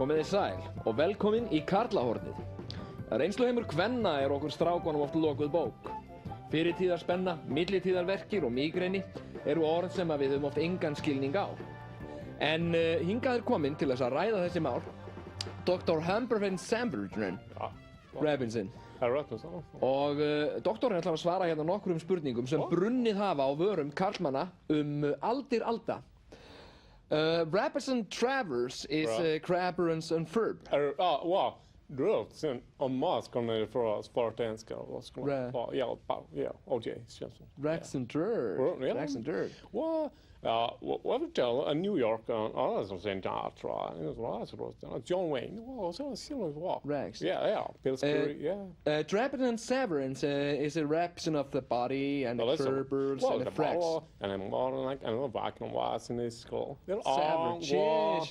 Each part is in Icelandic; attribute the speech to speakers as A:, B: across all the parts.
A: Komiði sæl og velkomin í Karlahornið. Reynsluheimur kvenna okkur strákunum oft lokuð bók. Fyrirtíðarspenna, millitíðarverkir og mígreni eru orð sem við höfum oft engan skilning á. En hingað komin til þess að ræða þessi mál Dr. Humbervin Sambergen Robinson. Og doktorinn ætlar að svara hérna nokkrum spurningum sem brunnið hafa á vörum karlmanna aldir alda. Robinson Travers is Crabberens and Ferb.
B: Wow. Rörelsen om maskorna för spartanska och skulle hjälpa, O.J. Simpson.
A: Rax and Dirt. Rax and Dirt.
B: Well, what would tell a New York som sen try. John Wayne. Well, so silly walk.
A: Rax.
B: Yeah. Pillsbury, yeah.
A: Trapper and Severance is a rapson of the body and the Ferbers and the Frax.
B: And I'm more like I don't know back on was in this school.
A: Savage.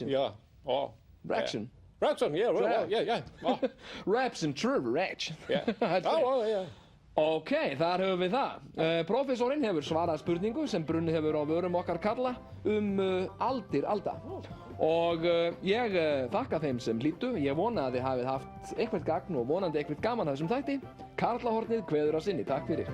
B: Yeah. Oh.
A: Raxon.
B: Rapson, yeah.
A: Rapson, Trevor, Ratch.
B: Yeah.
A: Ok, þar höfum við það. Professorinn hefur svarað spurningu sem brunnið hefur á vörum okkar karla aldir alda. Og ég þakka þeim sem hlýddu. Ég vona að þið hafið haft eitthvað gagn og vonandi eitthvað gaman að þessum þætti. Karlahornið kveður að sinni. Takk fyrir.